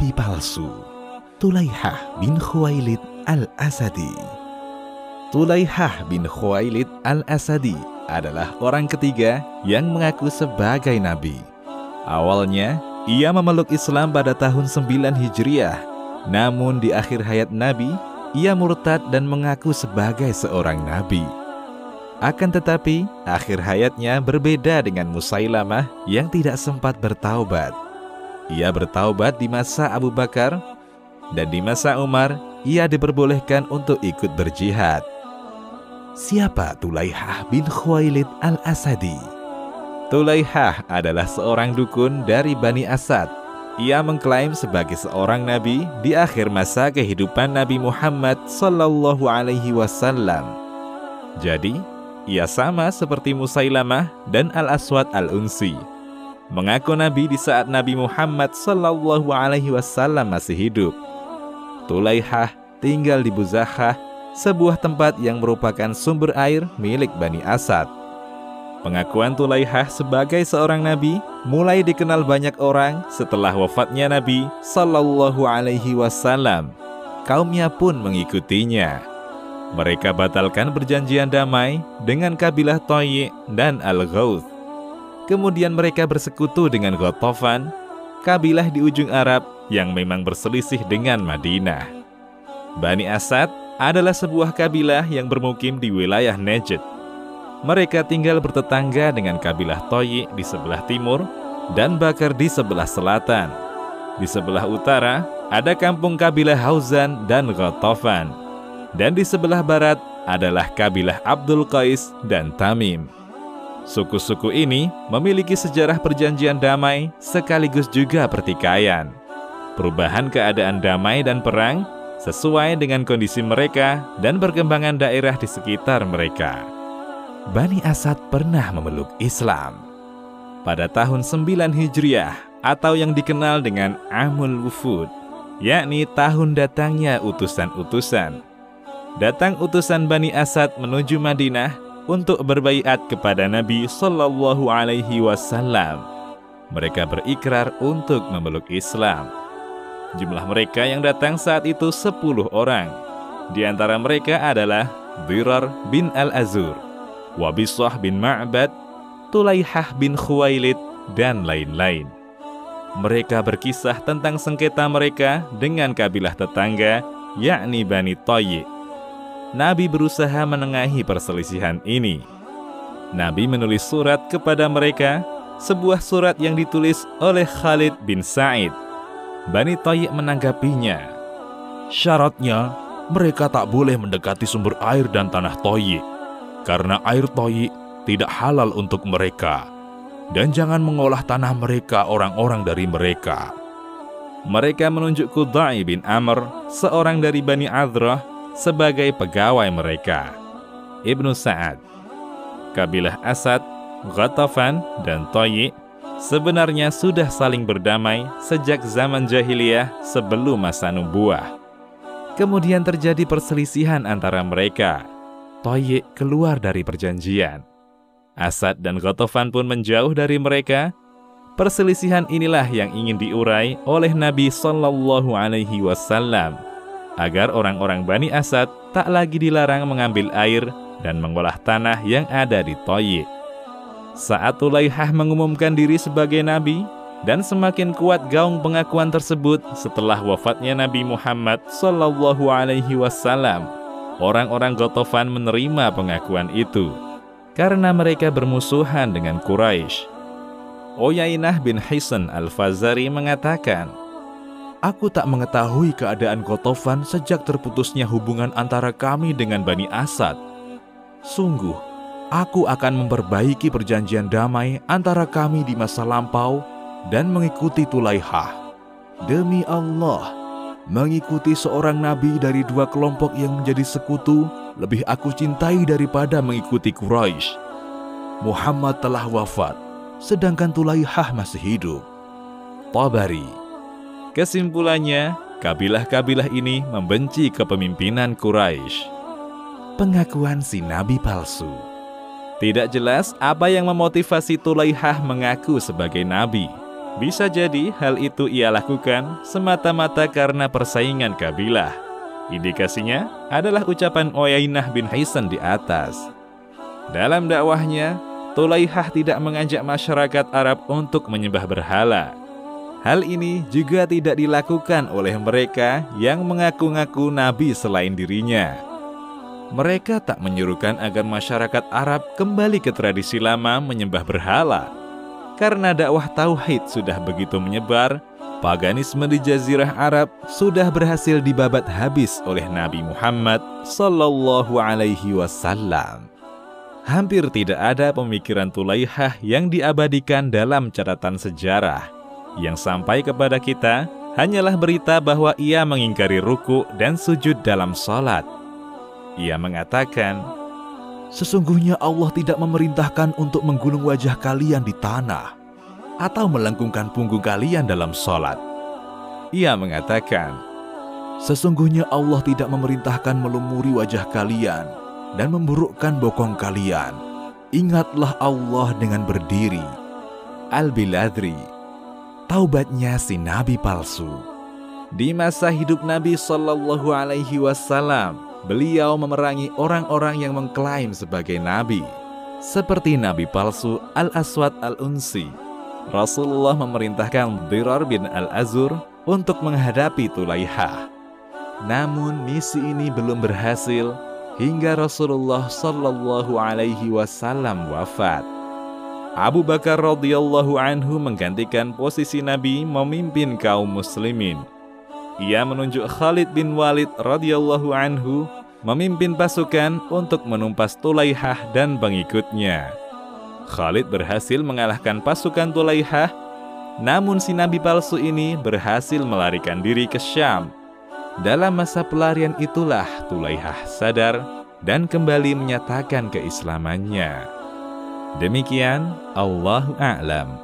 nabi palsu, Tulaihah bin Khuwailid al-Asadi. Tulaihah bin Khuwailid al-Asadi adalah orang ketiga yang mengaku sebagai nabi. Awalnya, ia memeluk Islam pada tahun 9 Hijriah. Namun di akhir hayat Nabi, ia murtad dan mengaku sebagai seorang nabi. Akan tetapi, akhir hayatnya berbeda dengan Musailamah yang tidak sempat bertaubat. Ia bertaubat di masa Abu Bakar, dan di masa Umar, ia diperbolehkan untuk ikut berjihad. Siapa Tulaihah bin Khuwailid al-Asadi? Tulaihah adalah seorang dukun dari Bani Asad. Ia mengklaim sebagai seorang nabi di akhir masa kehidupan Nabi Muhammad SAW. Jadi, ia sama seperti Musailamah dan Al-Aswad Al-Unsi, mengaku nabi di saat Nabi Muhammad SAW masih hidup. Tulaihah tinggal di Buzakhah, sebuah tempat yang merupakan sumber air milik Bani Asad. Pengakuan Tulaihah sebagai seorang nabi mulai dikenal banyak orang setelah wafatnya Nabi SAW. Kaumnya pun mengikutinya. Mereka batalkan perjanjian damai dengan kabilah Tayy' dan Al-Ghauth. Kemudian mereka bersekutu dengan Ghatafan, kabilah di ujung Arab yang memang berselisih dengan Madinah. Bani Asad adalah sebuah kabilah yang bermukim di wilayah Najd. Mereka tinggal bertetangga dengan kabilah Tayy' di sebelah timur dan Bakar di sebelah selatan. Di sebelah utara ada kampung kabilah Hauzan dan Ghatafan. Dan di sebelah barat adalah kabilah Abdul Qais dan Tamim. Suku-suku ini memiliki sejarah perjanjian damai sekaligus juga pertikaian. Perubahan keadaan damai dan perang sesuai dengan kondisi mereka dan perkembangan daerah di sekitar mereka. Bani Asad pernah memeluk Islam. Pada tahun 9 Hijriah atau yang dikenal dengan Amul Wufud, yakni tahun datangnya utusan-utusan. Datang utusan Bani Asad menuju Madinah untuk berbaiat kepada Nabi SAW. Mereka berikrar untuk memeluk Islam. Jumlah mereka yang datang saat itu 10 orang. Di antara mereka adalah Dirar bin Al-Azur, Wabisah bin Ma'bad, Tulaihah bin Khuwailid, dan lain-lain. Mereka berkisah tentang sengketa mereka dengan kabilah tetangga, yakni Bani Tayy'. Nabi berusaha menengahi perselisihan ini. Nabi menulis surat kepada mereka, sebuah surat yang ditulis oleh Khalid bin Sa'id. Bani Tayy' menanggapinya. Syaratnya, mereka tak boleh mendekati sumber air dan tanah Tayy', karena air Tayy' tidak halal untuk mereka, dan jangan mengolah tanah mereka orang-orang dari mereka. Mereka menunjuk Qudai bin Amr, seorang dari Bani Adrah, sebagai pegawai mereka. Ibnu Sa'ad, kabilah Asad, Ghatafan, dan Tayy' sebenarnya sudah saling berdamai sejak zaman jahiliyah sebelum masa nubuah. Kemudian terjadi perselisihan antara mereka. Tayy' keluar dari perjanjian. Asad dan Ghatafan pun menjauh dari mereka. Perselisihan inilah yang ingin diurai oleh Nabi SAW, agar orang-orang Bani Asad tak lagi dilarang mengambil air dan mengolah tanah yang ada di Tayy'. Saat Tulaihah mengumumkan diri sebagai nabi, dan semakin kuat gaung pengakuan tersebut setelah wafatnya Nabi Muhammad SAW, orang-orang Ghatafan menerima pengakuan itu karena mereka bermusuhan dengan Quraisy. Uyainah bin Hisn al-Fazari mengatakan, "Aku tak mengetahui keadaan Ghatafan sejak terputusnya hubungan antara kami dengan Bani Asad. Sungguh, aku akan memperbaiki perjanjian damai antara kami di masa lampau dan mengikuti Tulaihah. Demi Allah, mengikuti seorang nabi dari dua kelompok yang menjadi sekutu lebih aku cintai daripada mengikuti Quraisy. Muhammad telah wafat, sedangkan Tulaihah masih hidup." Tabari. Kesimpulannya, kabilah-kabilah ini membenci kepemimpinan Quraisy. Pengakuan si nabi palsu. Tidak jelas apa yang memotivasi Tulaihah mengaku sebagai nabi. Bisa jadi hal itu ia lakukan semata-mata karena persaingan kabilah. Indikasinya adalah ucapan Uyainah bin Hisn di atas. Dalam dakwahnya, Tulaihah tidak mengajak masyarakat Arab untuk menyembah berhala. Hal ini juga tidak dilakukan oleh mereka yang mengaku-ngaku nabi selain dirinya. Mereka tak menyuruhkan agar masyarakat Arab kembali ke tradisi lama menyembah berhala. Karena dakwah tauhid sudah begitu menyebar, paganisme di Jazirah Arab sudah berhasil dibabat habis oleh Nabi Muhammad sallallahu alaihi wasallam. Hampir tidak ada pemikiran Tulaihah yang diabadikan dalam catatan sejarah. Yang sampai kepada kita hanyalah berita bahwa ia mengingkari ruku dan sujud dalam sholat. Ia mengatakan, "Sesungguhnya Allah tidak memerintahkan untuk menggulung wajah kalian di tanah atau melengkungkan punggung kalian dalam sholat." Ia mengatakan, "Sesungguhnya Allah tidak memerintahkan melumuri wajah kalian dan memburukkan bokong kalian. Ingatlah Allah dengan berdiri." Al-Biladri. Taubatnya si nabi palsu. Di masa hidup Nabi Shallallahu Alaihi Wasallam, beliau memerangi orang-orang yang mengklaim sebagai nabi, seperti nabi palsu Al-Aswad Al-Unsi. Rasulullah memerintahkan Dirar bin Al-Azur untuk menghadapi Tulaihah. Namun misi ini belum berhasil hingga Rasulullah Shallallahu Alaihi Wasallam wafat. Abu Bakar radhiyallahu anhu menggantikan posisi Nabi memimpin kaum muslimin. Ia menunjuk Khalid bin Walid radhiyallahu anhu memimpin pasukan untuk menumpas Tulaihah dan pengikutnya. Khalid berhasil mengalahkan pasukan Tulaihah, namun si nabi palsu ini berhasil melarikan diri ke Syam. Dalam masa pelarian itulah Tulaihah sadar dan kembali menyatakan keislamannya. Demikian, Allahu a'lam.